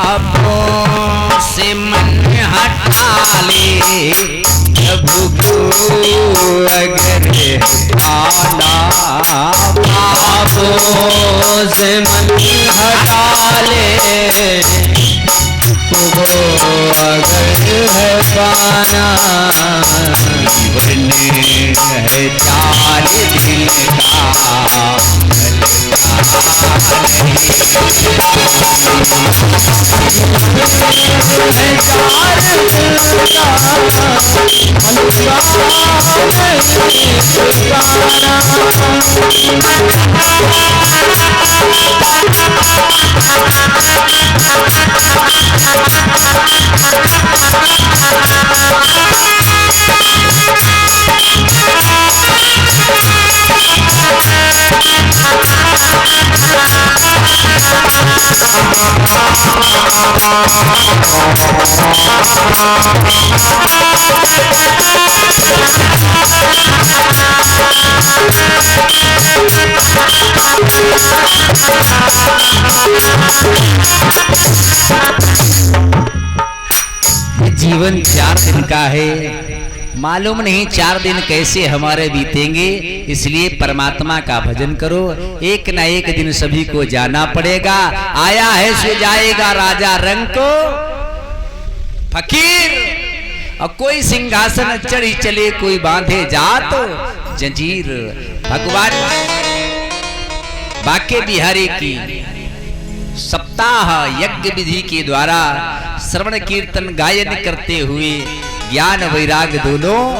पापों से मन हटा ले, प्रभु को अगर पाना। पापों से मन हटा ले, वो अगर है पाना। जीवन है चार दिन का, जीवन 4 दिन का है, मालूम नहीं 4 दिन कैसे हमारे बीतेंगे, इसलिए परमात्मा का भजन करो। एक न एक दिन सभी को जाना पड़ेगा। आया है सो जाएगा राजा रंग को फकीर, और कोई सिंहासन चढ़ी चले, कोई बांधे जात जंजीर। भगवान बाके बिहारी की सप्ताह यज्ञ विधि के द्वारा श्रवण कीर्तन गायन करते हुए ज्ञान वैराग दोनों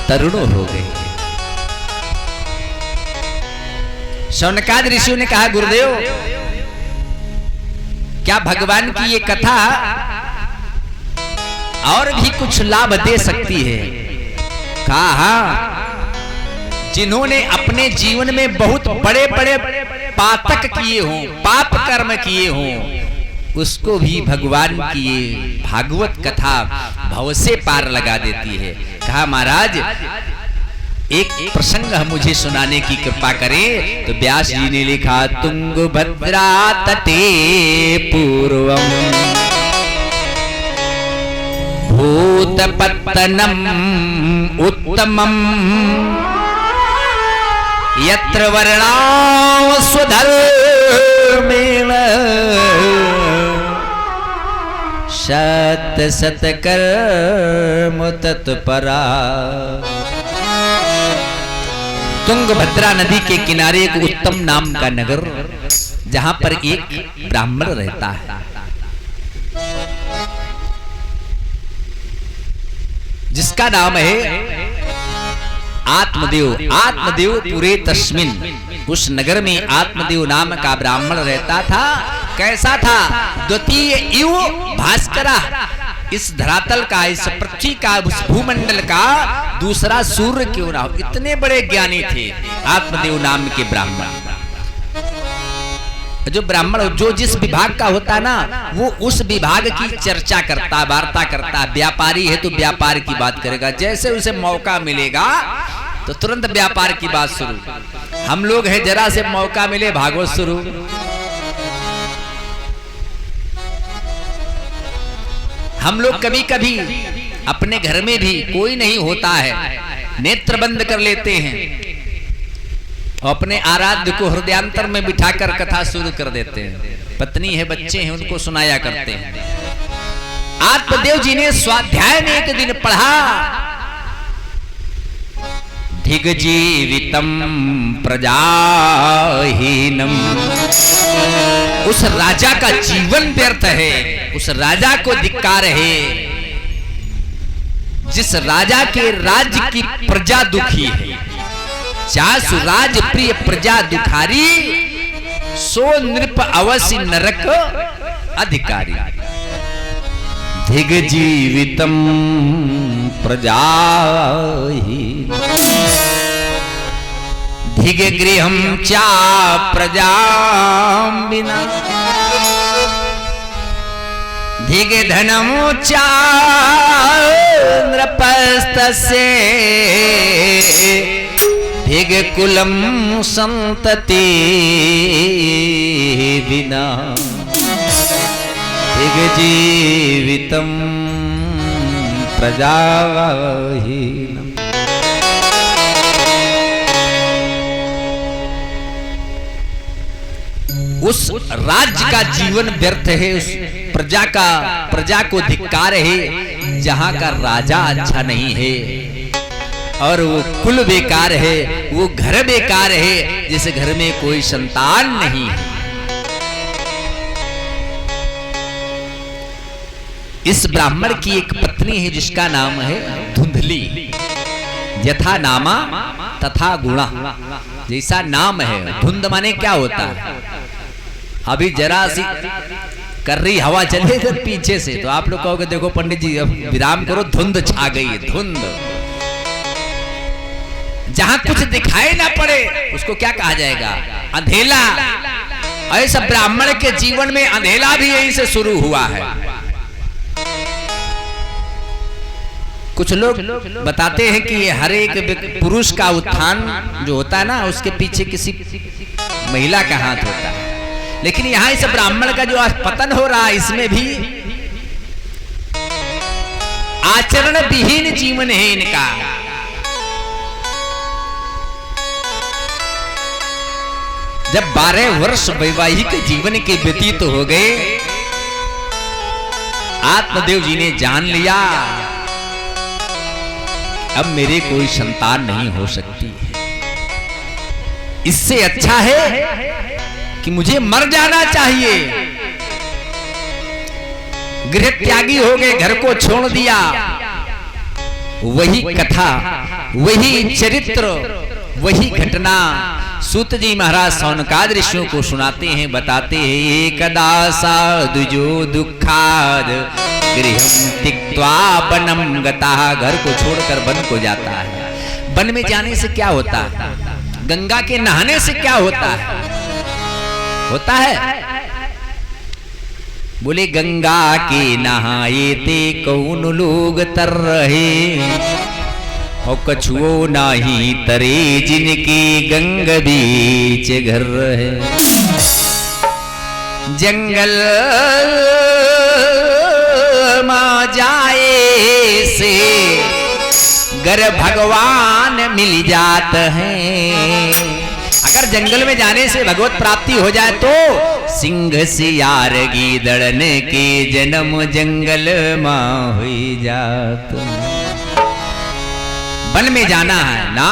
तरुण हो गए। शौनकाद ऋषियों ने कहा, गुरुदेव क्या भगवान की ये कथा और भी कुछ लाभ दे सकती है? कहा, जिन्होंने अपने जीवन में बहुत बड़े बड़े पातक किए हों, पाप कर्म किए हों, उसको भी भगवान की ये भागवत कथा भव से पार लगा देती है। कहा, महाराज एक प्रसंग मुझे सुनाने की कृपा करें। तो व्यास जी ने लिखा, तुंगभद्रा तटे पूर्वम भूतपत्तनम उत्तमम यत्र वर्णाव स्वधर्मेण शत शत कर्म तत्परा। तुंगभद्रा नदी के किनारे एक उत्तम नाम का नगर, जहां पर एक ब्राह्मण रहता है, जिसका नाम है आत्मदेव। आत्मदेव पुरे तस्मिन, उस नगर में आत्मदेव नाम का ब्राह्मण रहता था। कैसा था? द्वितीय इव भास्करा, इस धरातल का, इस पृथ्वी का, उस भूमंडल का दूसरा सूर्य क्यों ना हो, इतने बड़े ज्ञानी थे आत्मदेव नाम के ब्राह्मण। जो ब्राह्मण जो जिस विभाग का होता ना, वो उस विभाग की चर्चा करता, वार्ता करता। व्यापारी है तो व्यापार की बात करेगा, जैसे उसे मौका मिलेगा तो तुरंत व्यापार की बात शुरू। हम लोग हैं, जरा से मौका मिले भागवत शुरू। हम लोग कभी कभी अपने घर में भी कोई नहीं होता है, नेत्र बंद कर लेते हैं, अपने आराध्य को हृदयांतर में बिठाकर कथा शुरू कर देते हैं। पत्नी है, बच्चे हैं, उनको सुनाया करते हैं। आत्मदेव जी ने स्वाध्याय में एक दिन पढ़ा, धिग्जीवितम प्रजाहीनम। उस राजा का जीवन व्यर्थ है, उस राजा को धिक्कार है जिस राजा के राज्य की प्रजा दुखी है। चासु राज प्रिय प्रजा दुखारी, सो नृप अवश्य नरक अधिकारी। धिग्जीवितम प्रजाहीन, धिग गृहम चा प्रजा बिना, धिग धनम चा नृपस्तस्य, धिग कुलम संतति बिना, जीवितम प्रजाहीनम। उस राज्य का जीवन व्यर्थ है, उस प्रजा को धिक्कार है जहां का राजा अच्छा नहीं है, और वो कुल बेकार है, वो घर बेकार है जिस घर में कोई संतान नहीं है। इस ब्राह्मण की एक पत्नी है जिसका नाम है धुंधली। यथा नामा तथा गुणा, जैसा नाम है। धुंध माने क्या होता है? अभी जरा सी कर रही हवा चले इधर पीछे से तो आप लोग कहोगे देखो पंडित जी अब विराम करो, धुंध छा गई है। धुंध जहां कुछ दिखाई ना पड़े उसको क्या कहा जाएगा? अंधेला। ऐसा ब्राह्मण के जीवन में अंधेला भी यहीं से शुरू हुआ है। कुछ लोग बताते हैं कि ये हर एक पुरुष का उत्थान जो होता है ना, उसके पीछे किसी महिला का हाथ होता है, लेकिन यहां इस ब्राह्मण का जो आज पतन हो रहा है इसमें भी आचरण विहीन जीवन है इनका। जब 12 वर्ष वैवाहिक जीवन के व्यतीत हो गए, आत्मदेव जी ने जान लिया अब मेरे कोई संतान नहीं हो सकती है। इससे अच्छा है कि मुझे मर जाना चाहिए। गृह त्यागी हो गए, घर को छोड़ दिया। वही कथा, वही चरित्र, वही घटना सूत जी महाराज सौनकाद ऋषियों को सुनाते हैं, बताते हैं। एकदा साधुजो दुखाद गृहं त्यक्त्वा वनं गतः, घर को छोड़कर वन को जाता है। वन में जाने से क्या होता है? गंगा के नहाने से क्या होता है? होता है बोले गंगा के नहाए ते कौन लोग तर रहे, और कछुओ नाही तरे जिनकी गंग बीच घर है। जंगल मां जाए से गर भगवान मिल जात हैं। अगर जंगल में जाने से भगवत प्राप्ति हो जाए तो सिंह सियार गीदड़न के जन्म जंगल मां हुई जात। वन में जाना है ना,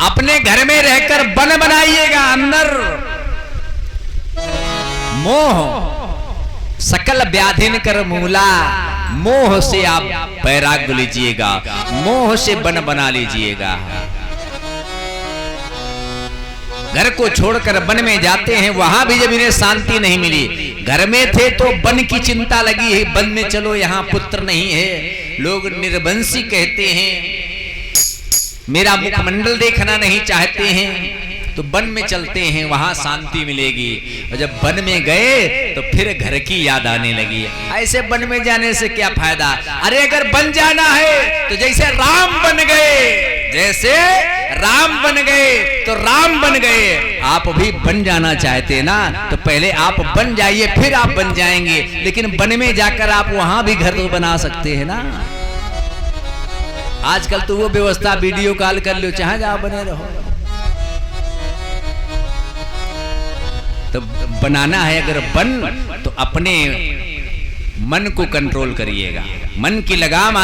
अपने घर में रहकर वन बनाइएगा। अंदर मोह सकल व्याधिन कर मूला, मोह से आप वैराग्य लीजिएगा, मोह से वन बना लीजिएगा। घर को छोड़कर वन में जाते हैं, वहां भी जब इन्हें शांति नहीं मिली। घर में थे तो वन की चिंता लगी है, वन में चलो यहाँ पुत्र नहीं है, लोग निर्वंशी कहते हैं, मेरा मुखमंडल देखना नहीं चाहते हैं, तो वन में चलते हैं, वहां शांति मिलेगी। और जब वन में गए तो फिर घर की याद आने लगी। ऐसे वन में जाने से क्या फायदा? अरे अगर बन जाना है तो जैसे राम बन गए, जैसे राम बन गए तो राम बन गए। आप भी बन जाना चाहते ना, तो पहले आप बन जाइए, फिर आप बन जाएंगे। लेकिन वन में जाकर आप वहां भी घर तो बना सकते हैं ना। आजकल तो वो व्यवस्था, वीडियो कॉल कर लो, चाहे जहां बने रहो। तो बनाना है अगर बन, तो अपने मन को कंट्रोल करिएगा। मन की लगाम